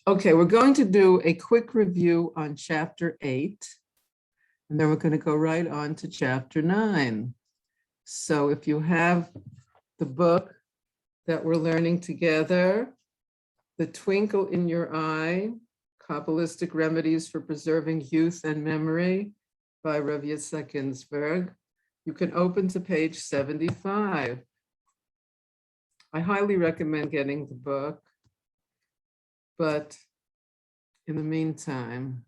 Okay, we're going to do a quick review on chapter 8, and then we're going to go right on to chapter 9. So if you have the book that we're learning together, The Twinkle in Your Eye, Kabbalistic Remedies for Preserving Youth and Memory by Rabbi Yitzchak Ginzburg, you can open to page 75. I highly recommend getting the book. But in the meantime,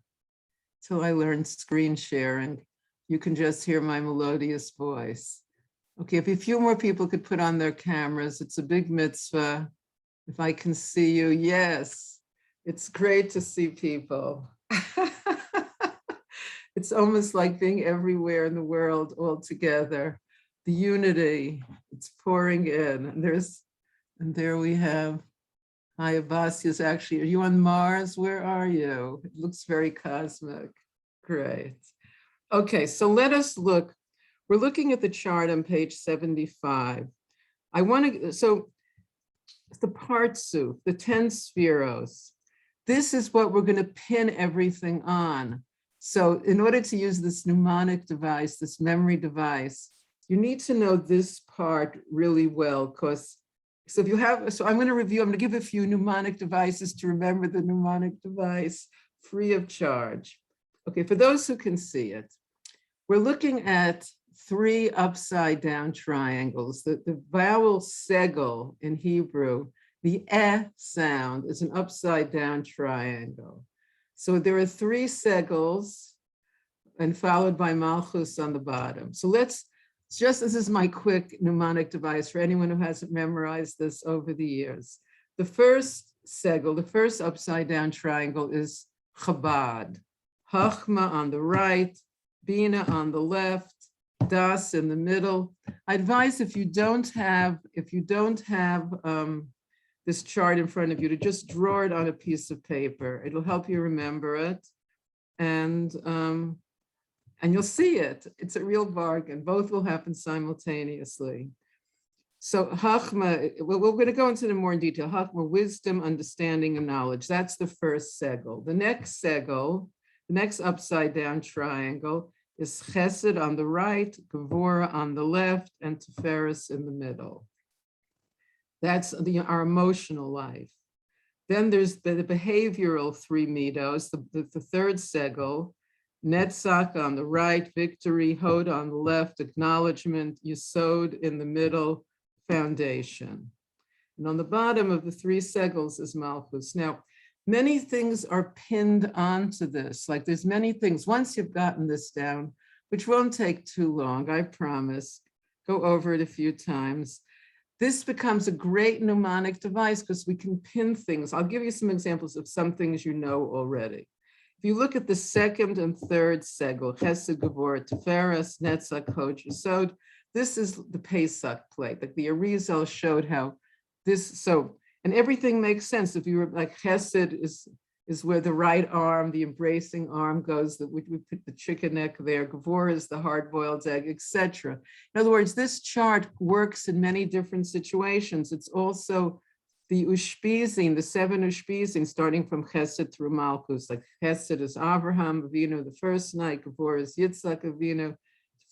till I learn screen sharing, you can just hear my melodious voice. Okay, if a few more people could put on their cameras, it's a big mitzvah. If I can see you, yes, it's great to see people. It's almost like being everywhere in the world all together. The unity, it's pouring in. And there we have. Hi, Abbas is actually, are you on Mars? Where are you? It looks very cosmic. Great. Okay, so let us look. We're looking at the chart on page 75. So the Partsuf, the 10 spheros. This is what we're going to pin everything on. So in order to use this mnemonic device, this memory device, you need to know this part really well, because so I'm going to review, I'm going to give a few mnemonic devices to remember the mnemonic device free of charge. Okay, for those who can see it, we're looking at 3 upside down triangles. The vowel segel in Hebrew, the sound is an upside down triangle. So there are 3 segels and followed by malchus on the bottom. So this is my quick mnemonic device for anyone who hasn't memorized this over the years. The first segel, the first upside down triangle is Chabad. Chachma on the right, Bina on the left, Das in the middle. I advise if you don't have this chart in front of you, to just draw it on a piece of paper. It'll help you remember it. And you'll see it. It's a real bargain. Both will happen simultaneously. So Chachma, we're going to go into them more in detail. Chachma, wisdom, understanding, and knowledge. That's the first segel. The next segel, the next upside down triangle, is Chesed on the right, Gevurah on the left, and Tiferes in the middle. That's our emotional life. Then there's the behavioral 3 midos, the third segel, Netzach on the right, victory, Hod on the left, acknowledgement, Yesod in the middle, foundation. And on the bottom of the 3 segels is Malchus. Now, many things are pinned onto this, like there's many things. Once you've gotten this down, which won't take too long, I promise, go over it a few times. This becomes a great mnemonic device because we can pin things. I'll give you some examples of some things you know already. If you look at the second and third segel, Chesed, Gevurah, Tiferes, Netzach, Hod, Yesod, this is the Pesach plate. Like the Arizal showed how this, and everything makes sense. If you were like Chesed is where the right arm, the embracing arm goes, we put the chicken neck there. Gevurah is the hard-boiled egg, etc. In other words, this chart works in many different situations. It's also the ushpizin, the 7 ushpizin, starting from Chesed through Malchus. Like Chesed is Abraham Avinu the first night, Gevurah is Yitzchak Avinu,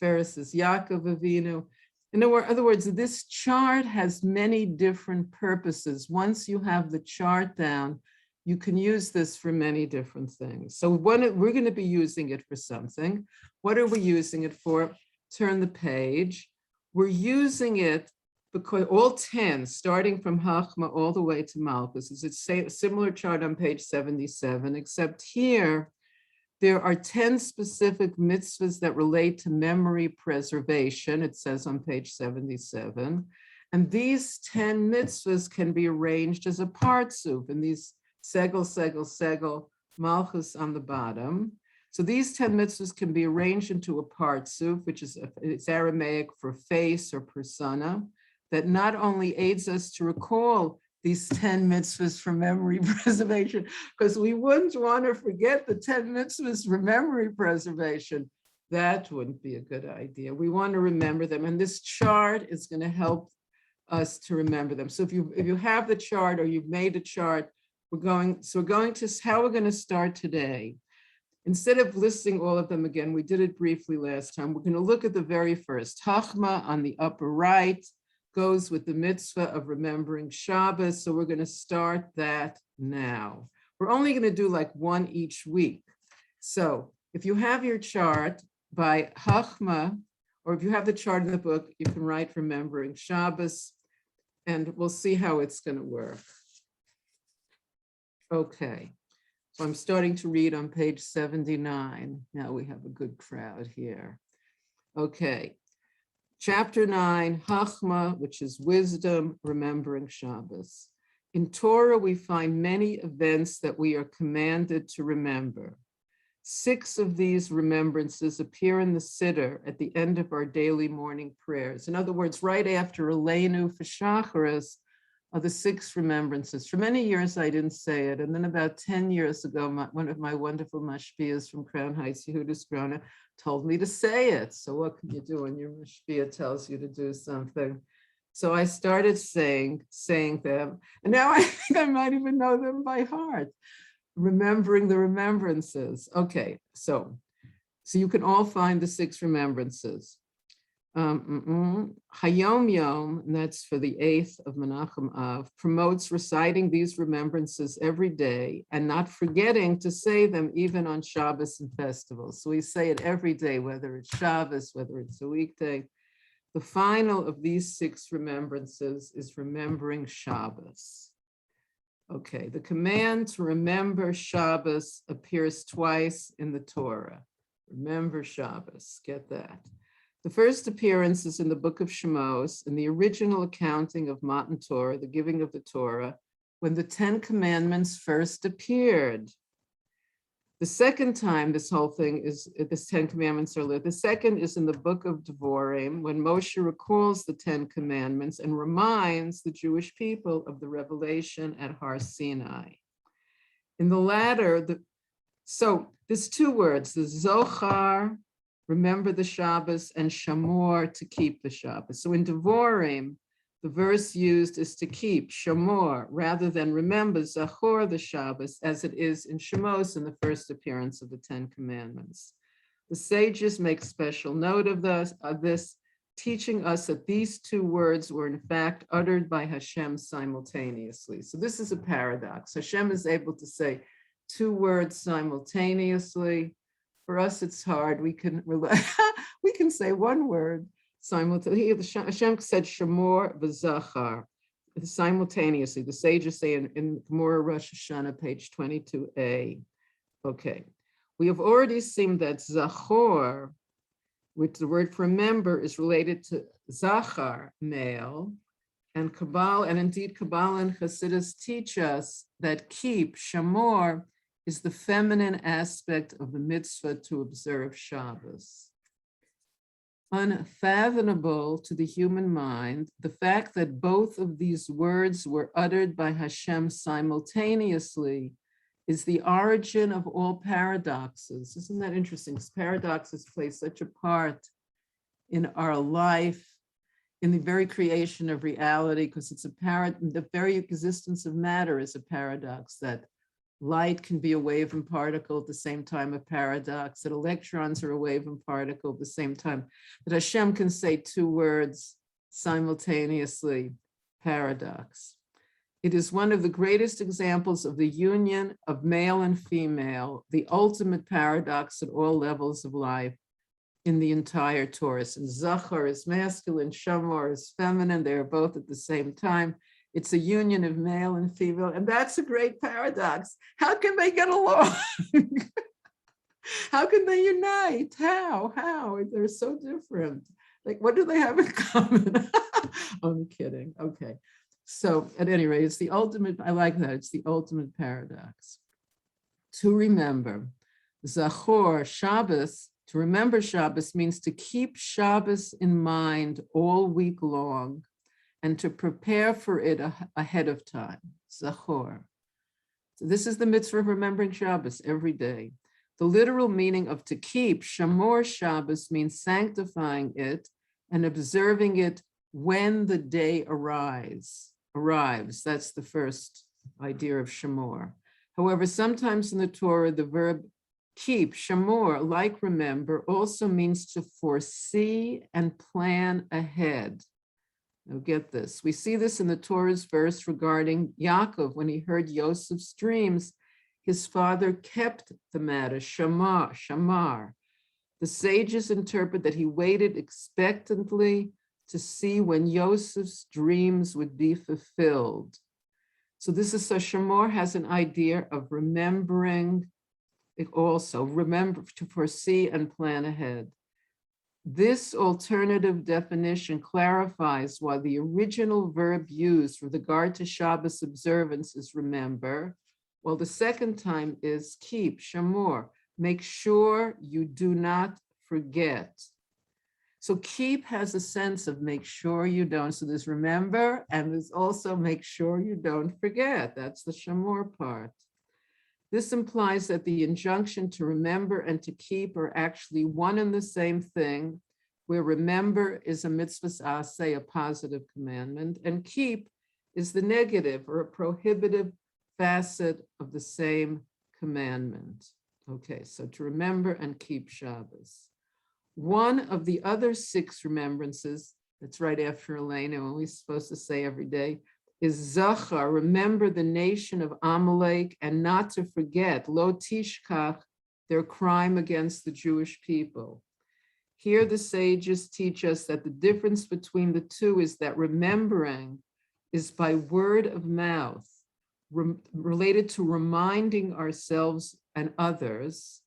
Tiferes is Yaakov Avinu. In other words, this chart has many different purposes. Once you have the chart down, you can use this for many different things. So we're going to be using it for something. What are we using it for? Turn the page. We're using it because all 10, starting from Chachma all the way to Malchus, is a similar chart on page 77, except here, there are 10 specific mitzvahs that relate to memory preservation, it says on page 77. And these 10 mitzvahs can be arranged as a partsuf in these segel, segel, segel, Malchus on the bottom. So these 10 mitzvahs can be arranged into a partsuf, which is it's Aramaic for face or persona, that not only aids us to recall these 10 mitzvahs for memory preservation, because we wouldn't want to forget the 10 mitzvahs for memory preservation. That wouldn't be a good idea. We want to remember them. And this chart is going to help us to remember them. So if you have the chart or you've made a chart, We're going to, how we're going to start today. Instead of listing all of them again, we did it briefly last time. We're going to look at the very first. Chachma on the upper right goes with the mitzvah of remembering Shabbos. So we're going to start that now. We're only going to do like one each week. So if you have your chart by Chachma, or if you have the chart in the book, you can write remembering Shabbos, and we'll see how it's going to work. Okay. So I'm starting to read on page 79. Now we have a good crowd here. Okay. Chapter 9, Chachma, which is wisdom, remembering Shabbos. In Torah, we find many events that we are commanded to remember. 6 of these remembrances appear in the Siddur at the end of our daily morning prayers. In other words, right after Aleinu for Shacharis are the 6 remembrances. For many years, I didn't say it. And then about 10 years ago, one of my wonderful mashpiyas from Crown Heights, Yehuda Skrona, told me to say it. So what can you do when your mashpiyah tells you to do something? So I started saying them. And now I think I might even know them by heart. Remembering the remembrances. Okay, so you can all find the 6 remembrances. Hayom Yom, and that's for the 8th of Menachem Av, promotes reciting these remembrances every day and not forgetting to say them even on Shabbos and festivals. So we say it every day, whether it's Shabbos, whether it's a weekday. The final of these 6 remembrances is remembering Shabbos. Okay, the command to remember Shabbos appears twice in the Torah. Remember Shabbos, get that. The first appearance is in the book of Shemos, in the original accounting of Matan Torah, the giving of the Torah, when the 10 commandments first appeared. The second time this whole thing is, this 10 commandments are lit. The second is in the book of Devarim, when Moshe recalls the 10 commandments and reminds the Jewish people of the revelation at Har Sinai. In the latter, so there's 2 words, the Zohar, remember the Shabbos, and Shamor, to keep the Shabbos. So in Devarim, the verse used is to keep, Shamor, rather than remember, Zachor, the Shabbos, as it is in Shemos in the first appearance of the 10 commandments. The sages make special note of this, teaching us that these 2 words were in fact uttered by Hashem simultaneously. So this is a paradox. Hashem is able to say 2 words simultaneously. For us, it's hard. We can say 1 word simultaneously. Hashem said Shamor v'Zachar simultaneously. The sages say in Gemara Rosh Hashanah, page 22a. Okay, we have already seen that Zachor, which the word for remember is related to Zachar, male, and Kabbalah, and indeed Kabbalah and Chassidus teach us that keep, Shamor, is the feminine aspect of the mitzvah to observe Shabbos. Unfathomable to the human mind, the fact that both of these words were uttered by Hashem simultaneously is the origin of all paradoxes. Isn't that interesting? Because paradoxes play such a part in our life, in the very creation of reality, because it's the very existence of matter is a paradox, that light can be a wave and particle at the same time, a paradox, that electrons are a wave and particle at the same time, that Hashem can say 2 words simultaneously, paradox. It is one of the greatest examples of the union of male and female, the ultimate paradox at all levels of life in the entire Torah. And Zachar is masculine, Shamor is feminine, they are both at the same time. It's a union of male and female, and that's a great paradox. How can they get along? How can they unite? How? They're so different. Like, what do they have in common? I'm kidding. Okay. So at any rate, it's the ultimate, I like that. It's the ultimate paradox. To remember, Zachor, Shabbos, to remember Shabbos means to keep Shabbos in mind all week long and to prepare for it ahead of time, Zachor. So this is the mitzvah of remembering Shabbos every day. The literal meaning of to keep, Shamor Shabbos, means sanctifying it and observing it when the day arrives. That's the first idea of shamor. However, sometimes in the Torah, the verb keep, shamor, like remember, also means to foresee and plan ahead. Now get this. We see this in the Torah's verse regarding Yaakov. When he heard Yosef's dreams, his father kept the matter, shamar. The sages interpret that he waited expectantly to see when Yosef's dreams would be fulfilled. So this is, so shamor has an idea of remembering, also remember, to foresee and plan ahead. This alternative definition clarifies why the original verb used with regard to Shabbos observance is remember, while the second time is keep, shamor, make sure you do not forget. So keep has a sense of make sure you don't. So there's remember, and there's also make sure you don't forget. That's the shamor part. This implies that the injunction to remember and to keep are actually one and the same thing, where remember is a mitzvahs aseh, a positive commandment, and keep is the negative or a prohibitive facet of the same commandment. Okay, so to remember and keep Shabbos. One of the other 6 remembrances, that's right after Elena, and we're supposed to say every day, is Zachar, remember the nation of Amalek, and not to forget, lo tishkach, their crime against the Jewish people. Here the sages teach us that the difference between the two is that remembering is by word of mouth, related to reminding ourselves and others,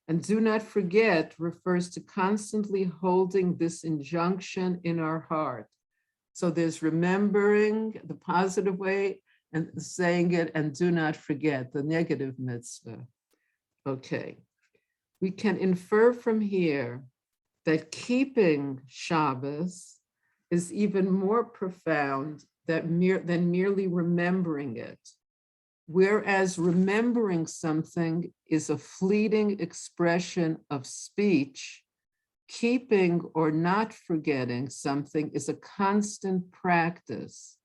and do not forget refers to constantly holding this injunction in our heart. So there's remembering the positive way and saying it, and do not forget the negative mitzvah. Okay, we can infer from here that keeping Shabbos is even more profound than merely remembering it. Whereas remembering something is a fleeting expression of speech, keeping or not forgetting something is a constant practice.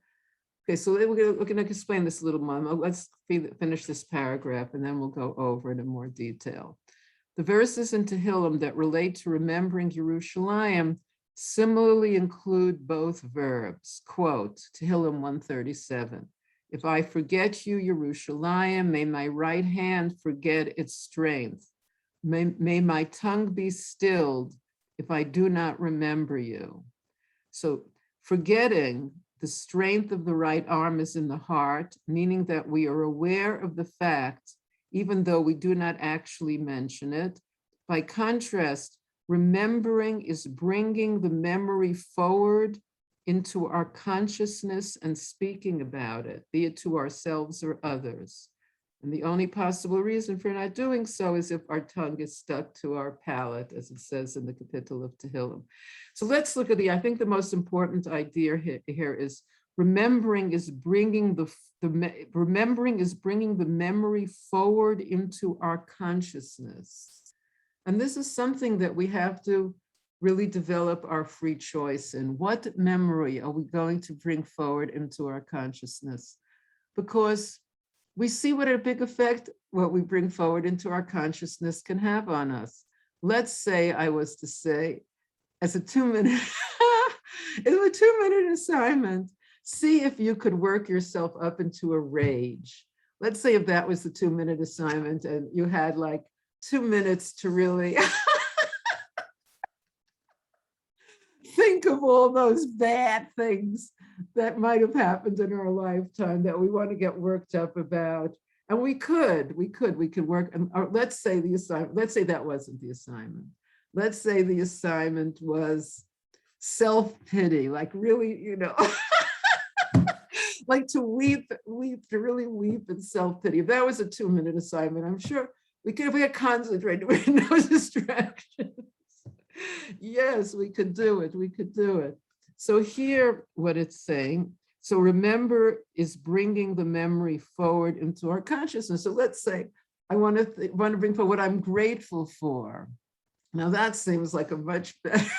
Okay, so we're going to explain this a little more. Let's finish this paragraph and then we'll go over it in more detail. The verses in Tehillim that relate to remembering Yerushalayim similarly include both verbs. Quote, Tehillim 137. If I forget you, Yerushalayim, may my right hand forget its strength. May my tongue be stilled if I do not remember you. So forgetting the strength of the right arm is in the heart, meaning that we are aware of the fact, even though we do not actually mention it. By contrast, remembering is bringing the memory forward into our consciousness and speaking about it, be it to ourselves or others. And the only possible reason for not doing so is if our tongue is stuck to our palate, as it says in the capital of Tehillim. So let's look at I think the most important idea here is remembering is bringing the memory forward into our consciousness. And this is something that we have to really develop our free choice in. What memory are we going to bring forward into our consciousness? Because we see what a big effect what we bring forward into our consciousness can have on us. Let's say I was to say, as a 2-minute, in a 2-minute assignment, see if you could work yourself up into a rage. Let's say if that was the 2-minute assignment and you had like 2 minutes to really think of all those bad things that might have happened in our lifetime that we want to get worked up about. And we could work, or let's say the assignment, let's say that wasn't the assignment. Let's say the assignment was self-pity, like really, like to to really weep in self-pity. If that was a 2-minute assignment, I'm sure we had concentrated with no distractions. Yes, we could do it. So here, what it's saying, so remember is bringing the memory forward into our consciousness. So let's say I want to bring forward what I'm grateful for. Now that seems like a much better,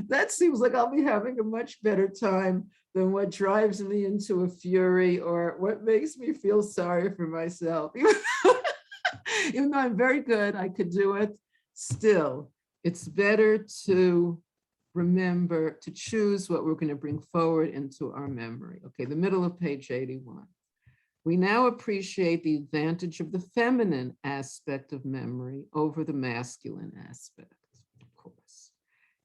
that seems like I'll be having a much better time than what drives me into a fury or what makes me feel sorry for myself. Even though I'm very good, I could do it. Still, it's better to remember, to choose what we're going to bring forward into our memory. Okay, the middle of page 81. We now appreciate the advantage of the feminine aspect of memory over the masculine aspect, of course.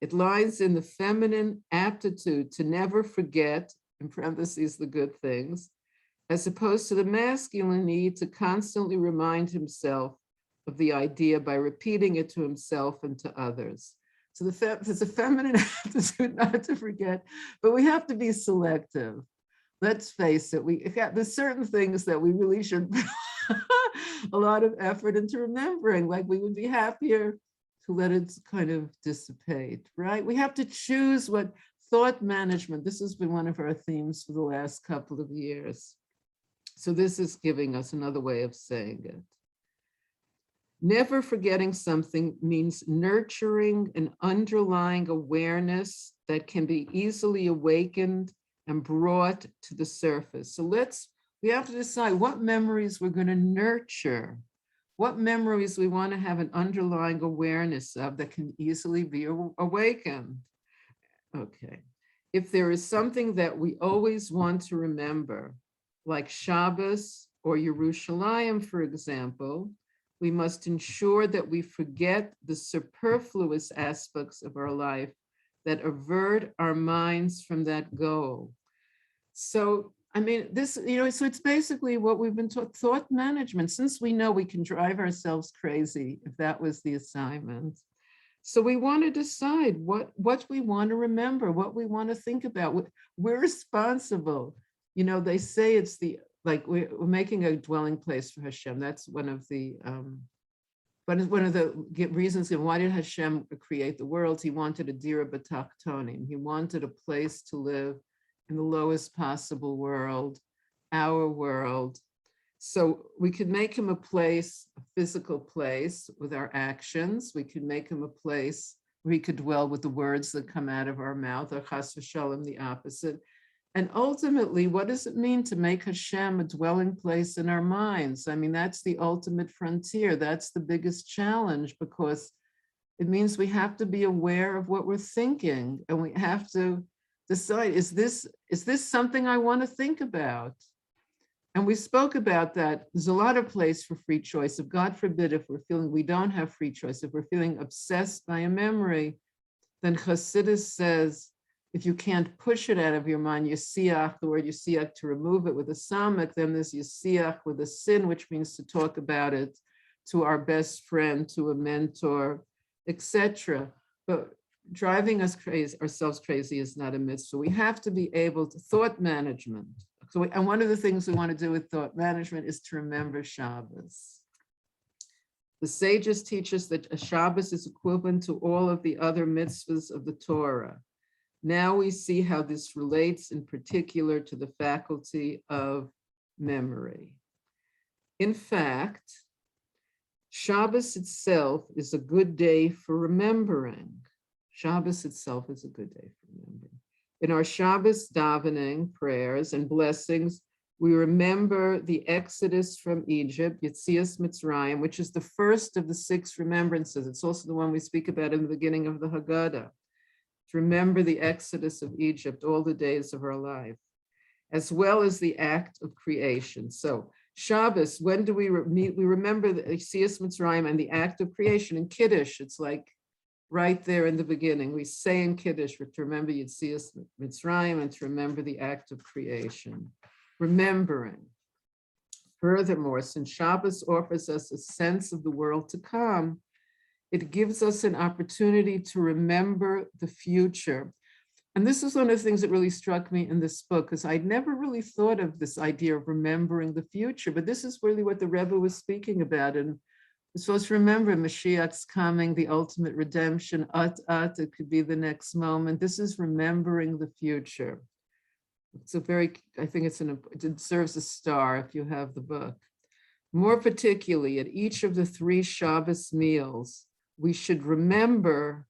It lies in the feminine aptitude to never forget, in parentheses, the good things, as opposed to the masculine need to constantly remind himself of the idea by repeating it to himself and to others. So there's a feminine aptitude not to forget, but we have to be selective. Let's face it, there's certain things that we really should put a lot of effort into remembering, like we would be happier to let it kind of dissipate, right? We have to choose what thought management, this has been one of our themes for the last couple of years. So this is giving us another way of saying it. Never forgetting something means nurturing an underlying awareness that can be easily awakened and brought to the surface. So we have to decide what memories we're going to nurture, what memories we want to have an underlying awareness of that can easily be awakened. Okay. If there is something that we always want to remember, like Shabbos or Yerushalayim, for example, we must ensure that we forget the superfluous aspects of our life that avert our minds from that goal. So, I mean, this, so it's basically what we've been taught, thought management, since we know we can drive ourselves crazy, if that was the assignment. So we want to decide what we want to remember, what we want to think about. We're responsible. They say it's we're making a dwelling place for Hashem. That's one of the reasons. Why did Hashem create the world? He wanted a dira b'tachtonim. He wanted a place to live in the lowest possible world, our world. So we could make him a place, a physical place with our actions. We could make him a place where he could dwell with the words that come out of our mouth, or chas v'shalom, the opposite. And ultimately, what does it mean to make Hashem a dwelling place in our minds? I mean, that's the ultimate frontier. That's the biggest challenge, because it means we have to be aware of what we're thinking, and we have to decide, is this something I want to think about? And we spoke about that. There's a lot of place for free choice. If God forbid, if we're feeling we don't have free choice, if we're feeling obsessed by a memory, then Chassidus says, if you can't push it out of your mind, yisiach, the word yisiach, to remove it with a samach, then there's yisiach with a sin, which means to talk about it to our best friend, to a mentor, etc. But driving ourselves crazy is not a mitzvah. We have to be able to thought management. So, and one of the things we want to do with thought management is to remember Shabbos. The sages teach us that a Shabbos is equivalent to all of the other mitzvahs of the Torah. Now we see how this relates in particular to the faculty of memory. In fact, Shabbos itself is a good day for remembering. Shabbos itself is a good day for remembering. In our Shabbos davening, prayers, and blessings, we remember the Exodus from Egypt, Yetzias Mitzrayim, which is the first of the 6 remembrances. It's also the one we speak about in the beginning of the Haggadah. To remember the Exodus of Egypt, all the days of our life, as well as the act of creation. So Shabbos, when do we meet? We remember the Yetzias Mitzrayim and the act of creation. In Kiddush, it's like right there in the beginning. We say in Kiddush to remember Yetzias Mitzrayim and to remember the act of creation. Remembering. Furthermore, since Shabbos offers us a sense of the world to come, it gives us an opportunity to remember the future. And this is one of the things that really struck me in this book, because I'd never really thought of this idea of remembering the future, but this is really what the Rebbe was speaking about. And we're supposed to remember Mashiach's coming, the ultimate redemption, it could be the next moment. This is remembering the future. It's I think it deserves a star if you have the book. More particularly, at each of the 3 Shabbos meals, we should remember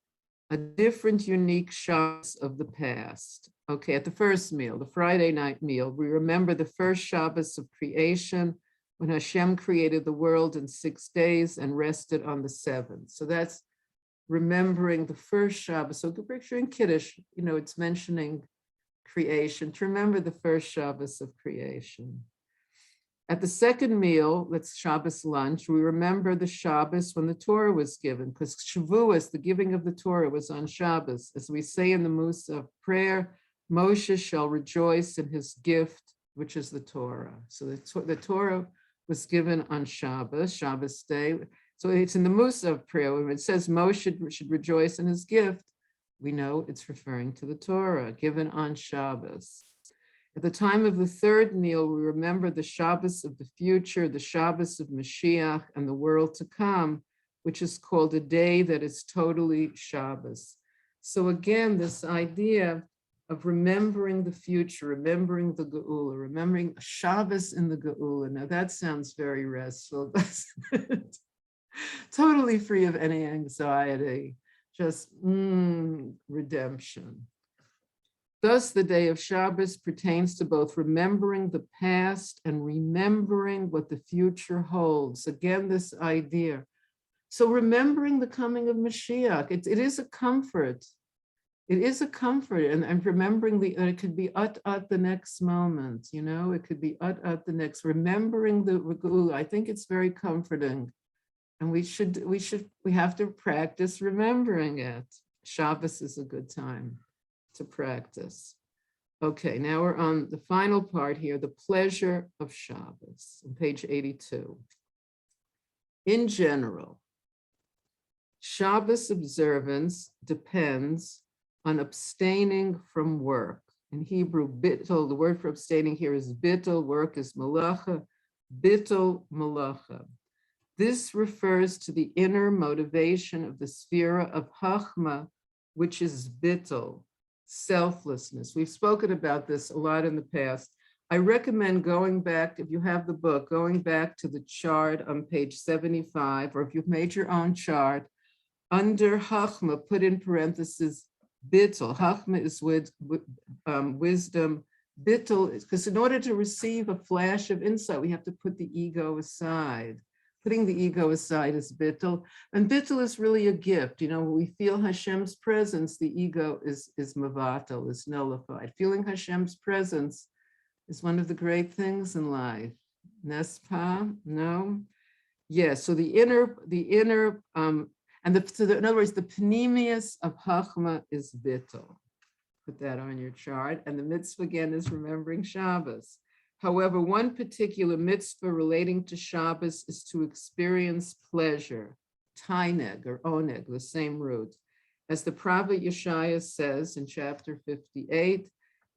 a different, unique Shabbos of the past. Okay, at the first meal, the Friday night meal, we remember the first Shabbos of creation when Hashem created the world in 6 days and rested on the 7th. So that's remembering the first Shabbos. So the picture in Kiddush, it's mentioning creation, to remember the first Shabbos of creation. At the second meal, that's Shabbos lunch, we remember the Shabbos when the Torah was given, because Shavuos, the giving of the Torah, was on Shabbos. As we say in the Musaf prayer, Moshe shall rejoice in his gift, which is the Torah. So the Torah was given on Shabbos day. So it's in the Musaf prayer, when it says Moshe should rejoice in his gift, we know it's referring to the Torah, given on Shabbos. At the time of the third meal, we remember the Shabbos of the future, the Shabbos of Mashiach and the world to come, which is called a day that is totally Shabbos. So again, this idea of remembering the future, remembering the Geula, remembering Shabbos in the Geula. Now that sounds very restful, doesn't it? Totally free of any anxiety, just redemption. Thus, the day of Shabbos pertains to both remembering the past and remembering what the future holds. Again, this idea. So remembering the coming of Mashiach, it is a comfort. It is a comfort, and remembering it could be at the next moment, it could be at the next, remembering the Geula. I think it's very comforting. And we have to practice remembering it. Shabbos is a good time to practice. Okay, now we're on the final part here, the pleasure of Shabbos, on page 82. In general, Shabbos observance depends on abstaining from work. In Hebrew, bittul, the word for abstaining here is bittul, work is malacha, bittul malacha. This refers to the inner motivation of the sphera of Chachma, which is bittul, selflessness. We've spoken about this a lot in the past. I recommend going back, if you have the book, going back to the chart on page 75, or if you've made your own chart, under Chachma, put in parentheses, bittul. Chachma is with wisdom. Bittul is, because in order to receive a flash of insight, we have to put the ego aside. Putting the ego aside is bittul. And bittul is really a gift. When we feel Hashem's presence, the ego is mavatal, is nullified. Feeling Hashem's presence is one of the great things in life. Nespa? No? Yes, so the inner, in other words, the panemius of Chachma is bittul. Put that on your chart. And the mitzvah again is remembering Shabbos. However, one particular mitzvah relating to Shabbos is to experience pleasure, taineg or oneg, the same root. As the prophet Yeshaya says in chapter 58,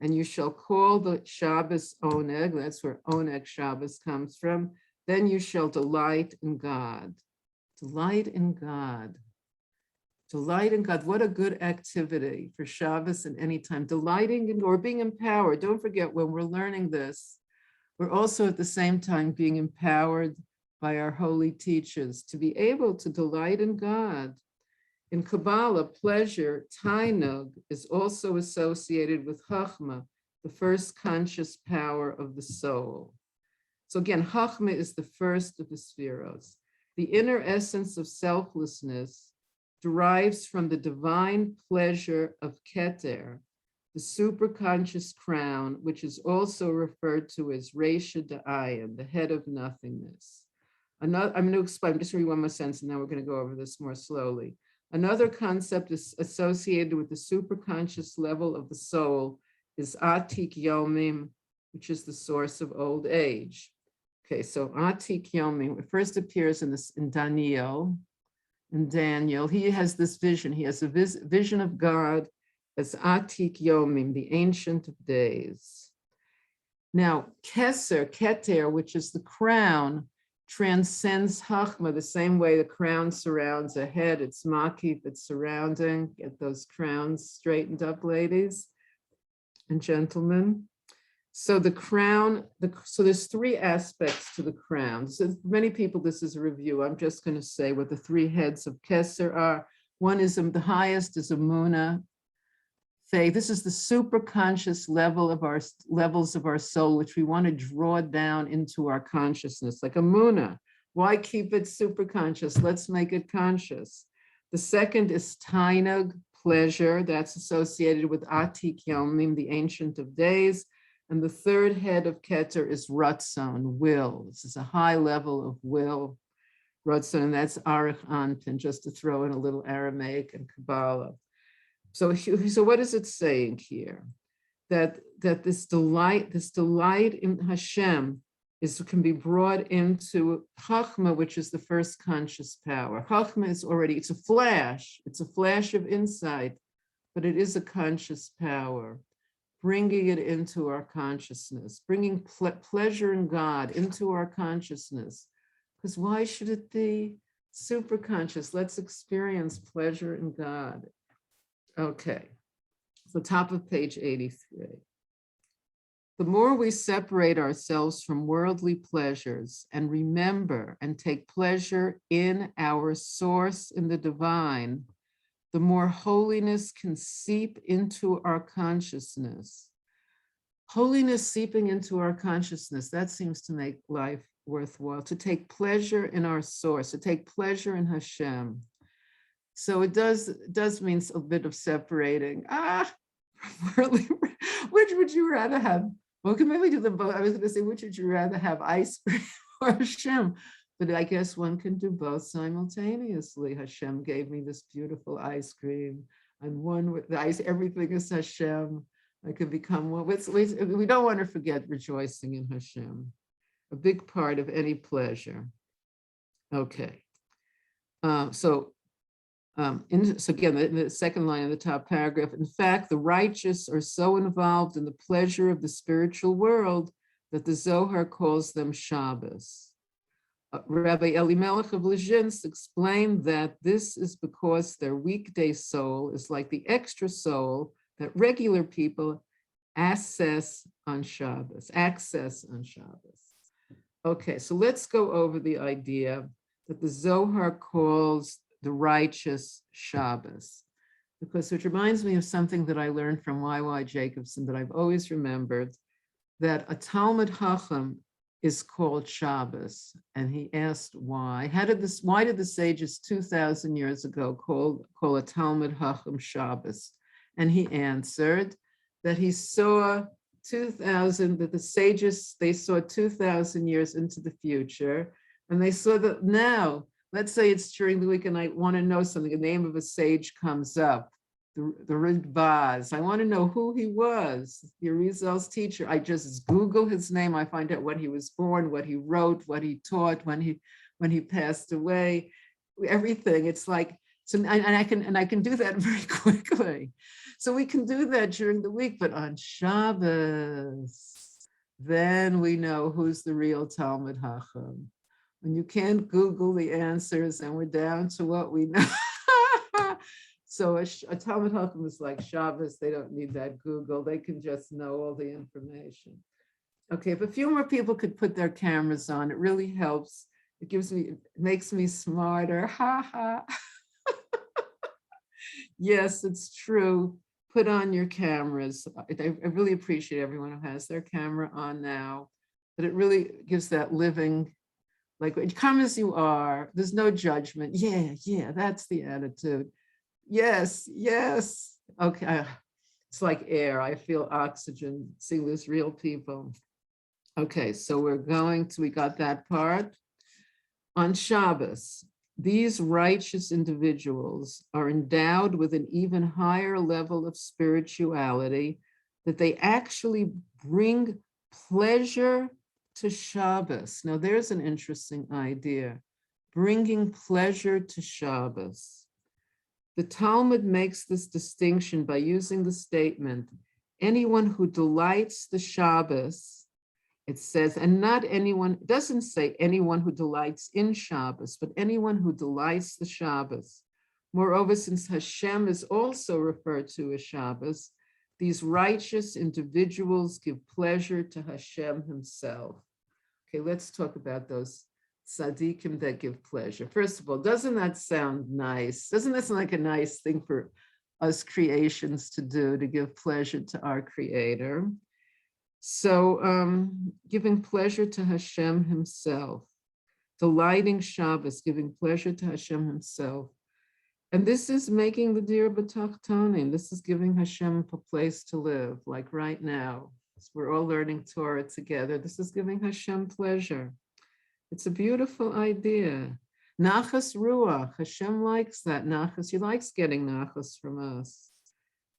and you shall call the Shabbos oneg, that's where oneg Shabbos comes from, then you shall delight in God. Delight in God. Delight in God. What a good activity for Shabbos and any time. Delighting in or being empowered. Don't forget, when we're learning this, we're also at the same time being empowered by our holy teachers to be able to delight in God. In Kabbalah, pleasure, tainug, is also associated with Chachma, the first conscious power of the soul. So again, Chachma is the first of the spheros. The inner essence of selflessness derives from the divine pleasure of Keter, the superconscious crown, which is also referred to as Resha Da'ayin, the head of nothingness. I'm going to explain, I'm just read one more sentence, and then we're going to go over this more slowly. Another concept is associated with the superconscious level of the soul is Atik Yomim, which is the source of old age. Okay, so Atik Yomim, it first appears in Daniel. In Daniel, he has this vision. He has a vision of God as Atik Yomim, the Ancient of Days. Now, Keter, which is the crown, transcends Chachma the same way the crown surrounds a head. It's Makif, it's surrounding. Get those crowns straightened up, ladies and gentlemen. So the crown, so there's three aspects to the crown. So for many people, this is a review. I'm just going to say what the three heads of Keser are. One is the highest is Amuna, faith. This is the super conscious level of our levels of our soul, which we want to draw down into our consciousness, like Amuna. Why keep it super conscious? Let's make it conscious. The second is Tainug, pleasure. That's associated with Atik Yomim, the Ancient of Days. And the third head of Keter is Ratzon, will. This is a high level of will. Ratzon, and that's Arich Anpin, just to throw in a little Aramaic and Kabbalah. So what is it saying here? That this delight in Hashem can be brought into Chachma, which is the first conscious power. Chachma is already, it's a flash of insight, but it is a conscious power, bringing it into our consciousness, bringing pleasure in God into our consciousness. Because why should it be super conscious? Let's experience pleasure in God. Okay, so top of page 83. The more we separate ourselves from worldly pleasures and remember and take pleasure in our source in the divine, the more holiness can seep into our consciousness. Holiness seeping into our consciousness, that seems to make life worthwhile, to take pleasure in our source, to take pleasure in Hashem. So it does mean a bit of separating. Which would you rather have? Well, can maybe do them both. I was going to say, which would you rather have, ice cream or Hashem? But I guess one can do both simultaneously. Hashem gave me this beautiful ice cream. I'm one with the ice. Everything is Hashem. I could become one. We don't want to forget rejoicing in Hashem, a big part of any pleasure. Okay. So again, the second line of the top paragraph, in fact, the righteous are so involved in the pleasure of the spiritual world that the Zohar calls them Shabbos. Rabbi Elimelech of Lezhinsk explained that this is because their weekday soul is like the extra soul that regular people access on Shabbos. Okay, so let's go over the idea that the Zohar calls the righteous Shabbos, because it reminds me of something that I learned from Y.Y. Jacobson that I've always remembered, that a Talmud Chacham is called Shabbos. And he asked why. Why did the sages 2,000 years ago call a Talmud Chacham Shabbos? And he answered that he saw that the sages, they saw 2,000 years into the future, and they saw that now, let's say it's during the week and I want to know something, the name of a sage comes up, the Rabbi. I want to know who he was, the Arizal's teacher. I just Google his name. I find out when he was born, what he wrote, what he taught, when he passed away, everything. It's like, so, and I can do that very quickly. So we can do that during the week, but on Shabbos, then we know who's the real Talmud Chacham. When you can't Google the answers and we're down to what we know. So a Talmud Chacham is like Shabbos. They don't need that Google. They can just know all the information. Okay, if a few more people could put their cameras on, it really helps. It makes me smarter. Ha ha. Yes, it's true. Put on your cameras. I really appreciate everyone who has their camera on now, but it really gives that living, like, come as you are. There's no judgment. Yeah, that's the attitude. Yes. Okay, it's like air. I feel oxygen, seeing these real people. Okay, so we got that part. On Shabbos, these righteous individuals are endowed with an even higher level of spirituality, that they actually bring pleasure to Shabbos. Now, there's an interesting idea, bringing pleasure to Shabbos. The Talmud makes this distinction by using the statement, anyone who delights the Shabbos, it says, and not anyone, it doesn't say anyone who delights in Shabbos, but anyone who delights the Shabbos. Moreover, since Hashem is also referred to as Shabbos, these righteous individuals give pleasure to Hashem himself. Okay, let's talk about those tzaddikim that give pleasure. First of all, doesn't that sound nice? Doesn't that sound like a nice thing for us creations to do to give pleasure to our Creator. So giving pleasure to Hashem himself, delighting Shabbos, giving pleasure to Hashem himself. And this is making the dir b'tachtonim. This is giving Hashem a place to live, like right now. We're all learning Torah together. This is giving Hashem pleasure. It's a beautiful idea. Nachas ruach, Hashem likes that nachas. He likes getting nachas from us.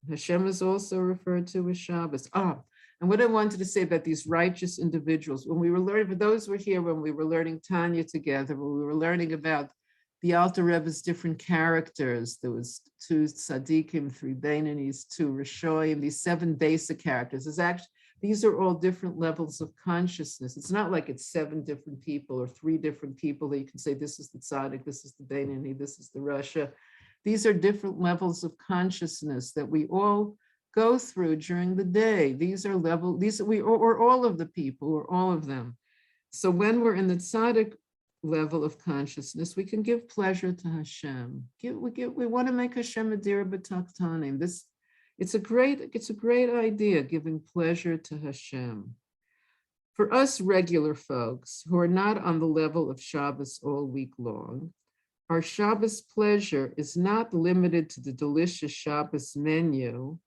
Hashem is also referred to as Shabbos. And what I wanted to say about these righteous individuals, when we were learning, for those who were here when we were learning Tanya together, when we were learning about the Alter Rebbe's different characters, there was 2 tzaddikim, 3 beinanis, 2 rishoyim, these 7 basic characters. These are all different levels of consciousness. It's not like it's 7 different people or 3 different people that you can say, this is the tzaddik, this is the beinani, this is the rasha. These are different levels of consciousness that we all go through during the day. Or all of the people, or all of them. So when we're in the tzaddik level of consciousness, we can give pleasure to Hashem. We want to make Hashem a dir b'tachtonim. It's a great idea, giving pleasure to Hashem. For us regular folks who are not on the level of Shabbos all week long, our Shabbos pleasure is not limited to the delicious Shabbos menu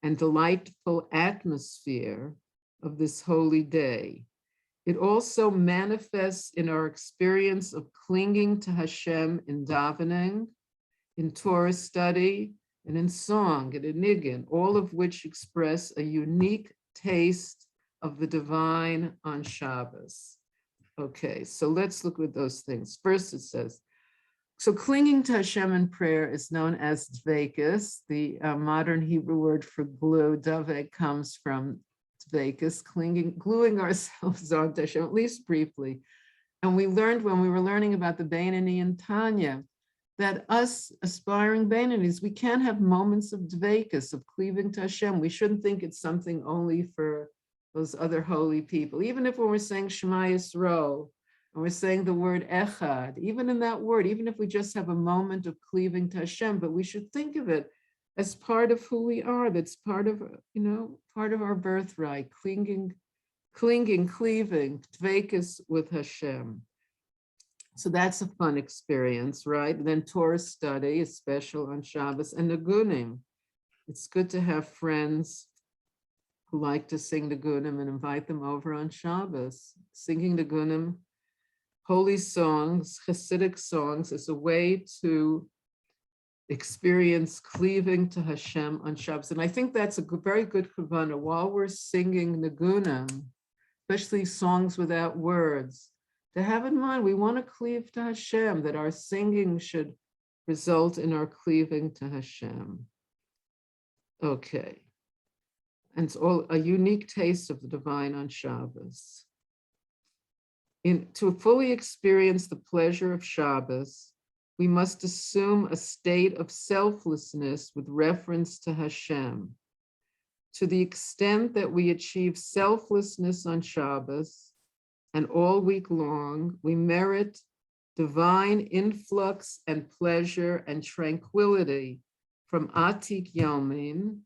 and delightful atmosphere of this holy day. It also manifests in our experience of clinging to Hashem in davening, in Torah study, and in song and in nigun, all of which express a unique taste of the divine on Shabbos. Okay, so let's look at those things. First it says, so clinging to Hashem in prayer is known as dveikus. The modern Hebrew word for glue, davek, comes from dveikus, gluing ourselves onto Hashem, at least briefly. And we learned when we were learning about the Beinani and Tanya, that us aspiring Beinanis, we can have moments of dveikus, of cleaving to Hashem. We shouldn't think it's something only for those other holy people. Even if when we're saying Shema Yisrael, and we're saying the word echad, even in that word, even if we just have a moment of cleaving to Hashem, but we should think of it as part of who we are. That's part of, part of our birthright, cleaving, dveikus with Hashem. So that's a fun experience, right? And then Torah study is special on Shabbos, and nigunim. It's good to have friends who like to sing nigunim and invite them over on Shabbos. Singing nigunim, holy songs, Hasidic songs, is a way to experience cleaving to Hashem on Shabbos. And I think that's a very good kavanah. While we're singing nigunim, especially songs without words, to have in mind, we want to cleave to Hashem, that our singing should result in our cleaving to Hashem. Okay. And it's all a unique taste of the divine on Shabbos. To fully experience the pleasure of Shabbos, we must assume a state of selflessness with reference to Hashem. To the extent that we achieve selflessness on Shabbos, and all week long, we merit divine influx and pleasure and tranquility from Atik Yomin,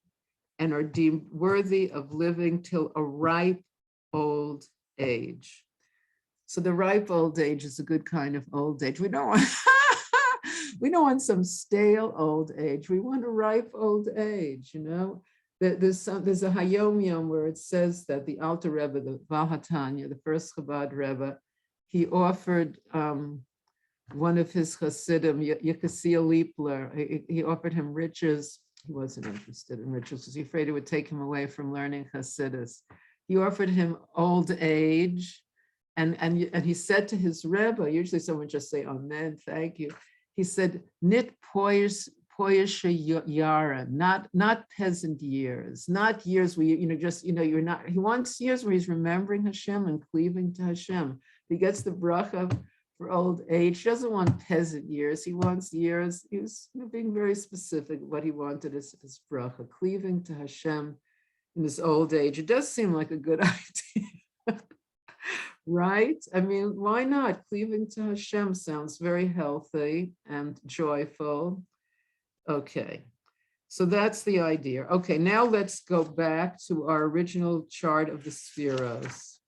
and are deemed worthy of living till a ripe old age. So the ripe old age is a good kind of old age. We don't want some stale old age. We want a ripe old age, There's a Hayom Yom where it says that the Alter Rebbe, the Vahatanya, the first Chabad Rebbe, he offered one of his Hasidim, Yekasia Liebler, he offered him riches. He wasn't interested in riches because he was afraid it would take him away from learning Hasidus. He offered him old age, and he said to his Rebbe, usually someone just say, amen, thank you. He said, nit poyes Yara, not peasant years, not years where you're not. He wants years where he's remembering Hashem and cleaving to Hashem. He gets the bracha for old age. He doesn't want peasant years. He wants years. He was being very specific. What he wanted is his bracha, cleaving to Hashem in his old age. It does seem like a good idea, right? I mean, why not? Cleaving to Hashem sounds very healthy and joyful. Okay, So that's the idea. Okay, now let's go back to our original chart of the spheros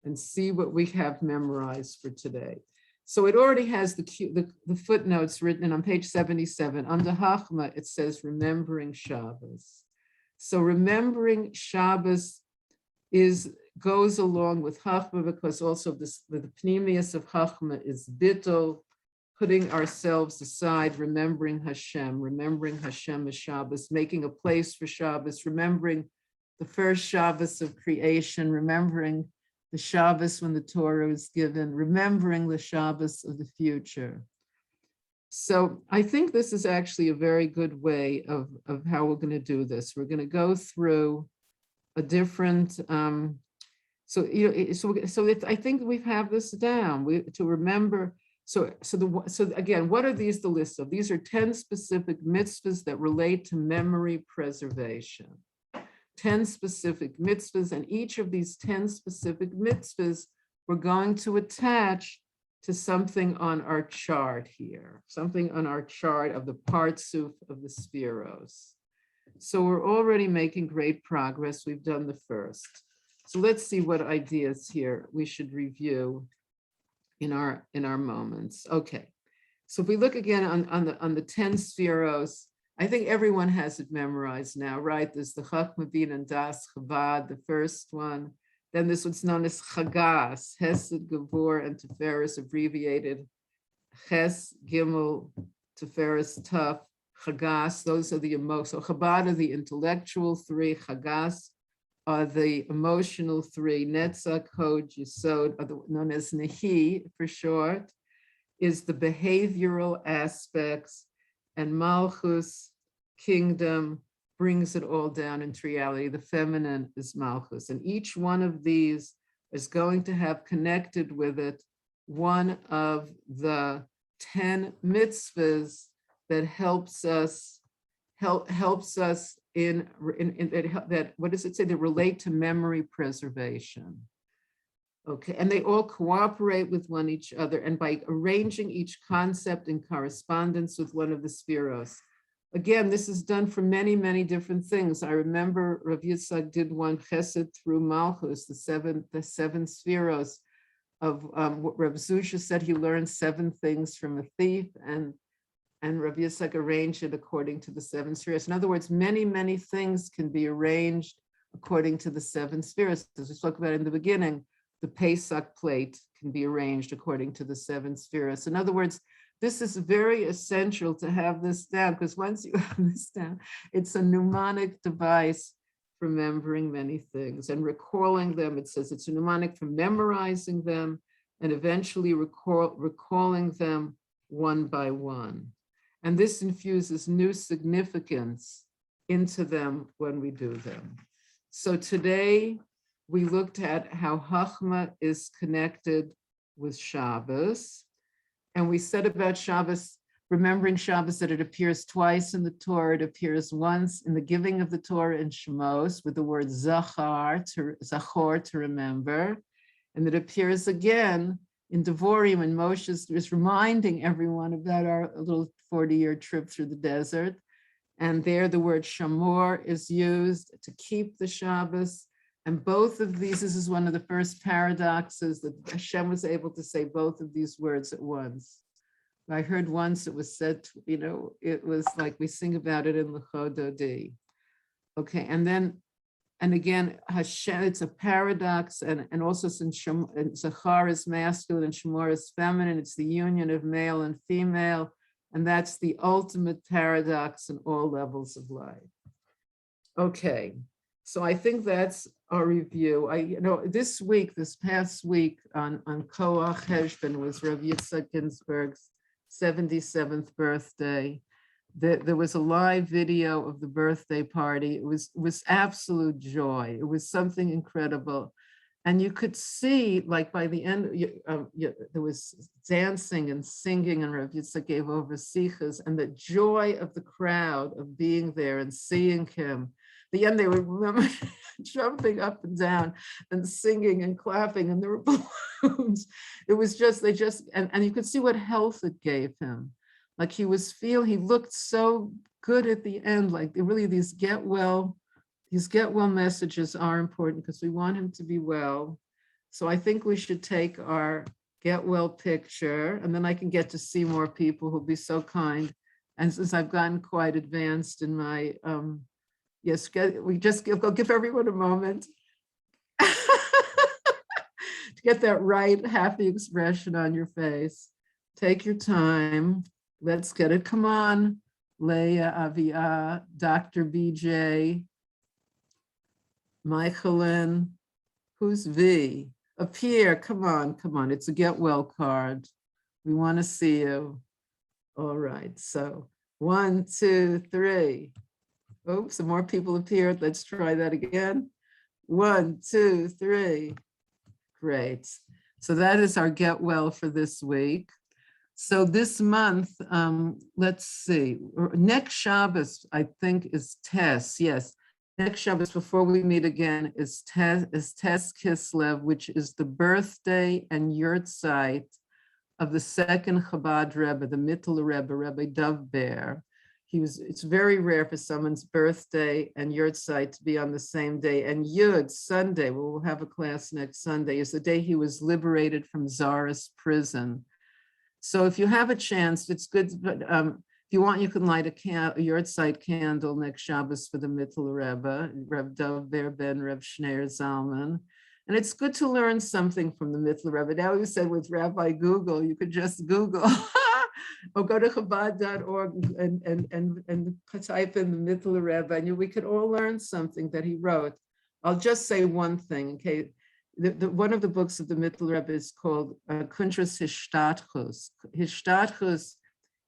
and see what we have memorized for today. So it already has the footnotes written on page 77. Under Hachma, it says remembering Shabbos. So remembering Shabbos goes along with Hachma, because also the pneumius of Hachma is bittul, putting ourselves aside, remembering Hashem as Shabbos, making a place for Shabbos, remembering the first Shabbos of creation, remembering the Shabbos when the Torah was given, remembering the Shabbos of the future. So I think this is actually a very good way of how we're going to do this. We're going to go through a different, I think we have this down to remember. So again, what are these the list of? These are 10 specific mitzvahs that relate to memory preservation. 10 specific mitzvahs, and each of these 10 specific mitzvahs we're going to attach to something on our chart here, something on our chart of the partsuf of the spheros. So we're already making great progress. We've done the first. So let's see what ideas here we should review in our moments. Okay, so if we look again on the 10 spheros, I think everyone has it memorized now, right? There's the Chachma, Bin, and Das, Chabad, the first one. Then this one's known as Chagas, Hesed, Gevur, and Tiferes, abbreviated Ches, Gimel, Tiferes, Tuf, Chagas. Those are the emotional. So Chabad are the intellectual three. Chagas are the emotional three. Netzach, Hod, Yesod, known as Nehi for short, is the behavioral aspects, and Malchus, kingdom, brings it all down into reality. The feminine is Malchus, and each one of these is going to have connected with it one of the 10 mitzvahs that helps us in that, what does it say? They relate to memory preservation. Okay, and they all cooperate with each other, and by arranging each concept in correspondence with one of the spheros. Again, this is done for many, many different things. I remember Rav Yitzchak did one Chesed through Malchus, the seven spheros of what Rav Zusha said he learned 7 things from a thief, and Rav Yitzchak arranged it according to the 7 spheros. In other words, many, many things can be arranged according to the 7 spheros. As we spoke about in the beginning, the Pesach plate can be arranged according to the 7 spheros. In other words, this is very essential to have this down, because once you have this down, it's a mnemonic device for remembering many things and recalling them. It says it's a mnemonic for memorizing them and eventually recalling them one by one. And this infuses new significance into them when we do them. So today, we looked at how Chachma is connected with Shabbos. And we said about Shabbos, remembering Shabbos, that it appears twice in the Torah. It appears once in the giving of the Torah in Shemos with the word Zachor, to remember. And it appears again in Devorim when Moshe is reminding everyone about our little 40-year trip through the desert. And there the word Shamor is used to keep the Shabbos. And both of these, this is one of the first paradoxes that Hashem was able to say both of these words at once. I heard once it was said, it was like we sing about it in L'cho Dodi. Okay, and again, Hashem, it's a paradox, and also since Zachar is masculine and Shemor is feminine, it's the union of male and female, and that's the ultimate paradox in all levels of life. Okay. So I think that's our review. This past week on Koach Heshbon was Rav Yitzchak Ginzburg's 77th birthday. There was a live video of the birthday party. It was absolute joy. It was something incredible. And you could see, like by the end, there was dancing and singing, and Rav Yitzchak gave over sichas, and the joy of the crowd of being there and seeing him. The end, they were jumping up and down and singing and clapping, and there were balloons. It was just, and you could see what health it gave him. Like he looked so good at the end. Like really these get well messages are important because we want him to be well. So I think we should take our get well picture, and then I can get to see more people who'll be so kind. And since I've gotten quite advanced in my, yes, go give everyone a moment to get that right happy expression on your face. Take your time. Let's get it. Come on, Leah, Avia, Dr. BJ, Michaelin, who's V? Appear, come on. It's a get well card. We want to see you. All right, so 1, 2, 3. Oops, some more people appeared. Let's try that again. 1, 2, 3. Great. So that is our get well for this week. So this month, let's see, next Shabbos, I think is Tess, yes. Next Shabbos before we meet again is Tess Kislev, which is the birthday and yurtzeit of the second Chabad Rebbe, the Mittel Rebbe, Rabbi Dov Ber. It's very rare for someone's birthday and yurtzeit to be on the same day. And Yud, Sunday, we'll have a class next Sunday, is the day he was liberated from Tsarist prison. So if you have a chance, it's good, but if you want, you can light a yurtzeit candle next Shabbos for the Mittel Rebbe, Reb Dov Ber ben Reb Shneir Zalman. And it's good to learn something from the Mittel Rebbe. Now you said with Rabbi Google, you could just Google or go to Chabad.org and type in the Mittel Rebbe, and we could all learn something that he wrote. I'll just say one thing, okay? One of the books of the Mittel Rebbe is called Kuntras Hishtadchus. Hishtadchus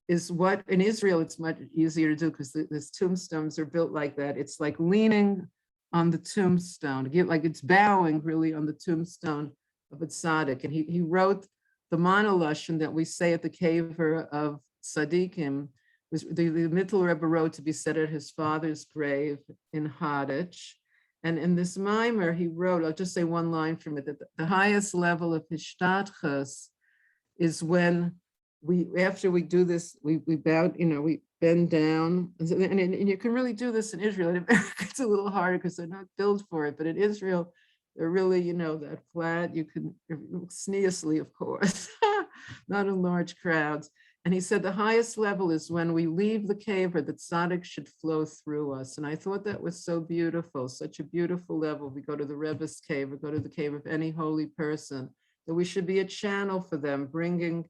is what, in Israel, it's much easier to do because the tombstones are built like that. It's like leaning on the tombstone, like it's bowing really on the tombstone of a tzaddik. And he wrote the monoloshon that we say at the kever of tzaddikim, was the Mittel Rebbe wrote to be said at his father's grave in Hadich. And in this mimer, he wrote, I'll just say one line from it, that the highest level of hishtadchus is when after we do this, we bow, we bend down. And you can really do this in Israel. In America, it's a little harder because they're not built for it. But in Israel, they're really, that flat. You can, sneezely, of course, not in large crowds. And he said the highest level is when we leave the cave, or the tzaddik should flow through us. And I thought that was so beautiful, such a beautiful level. We go to the Rebbe's cave, or go to the cave of any holy person, that we should be a channel for them, bringing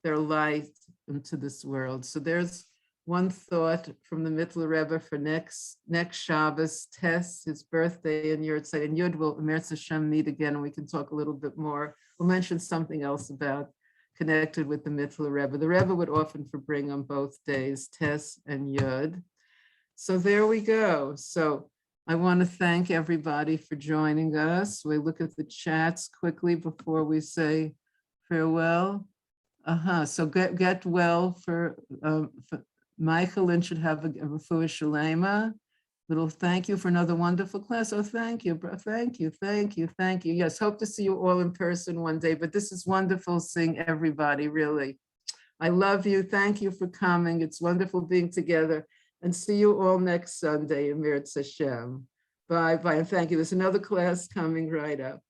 their light into this world. So there's one thought from the Mittel Rebbe for next Shabbos, Tess, his birthday, and Yurtzeit. And Yud will, Eretz Hashem, meet again, and we can talk a little bit more. We'll mention something else about connected with the Mittel Rebbe. The Rebbe would often bring on both days, Tess and Yud. So there we go. So I want to thank everybody for joining us. We look at the chats quickly before we say farewell. So get well for Michael Lynn should have a refuah shalema. Little thank you for another wonderful class. Oh, thank you, bro. Thank you. Yes, hope to see you all in person one day, but this is wonderful seeing everybody, really. I love you. Thank you for coming. It's wonderful being together, and see you all next Sunday, Eretz Hashem. Bye, and thank you. There's another class coming right up.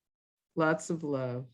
Lots of love.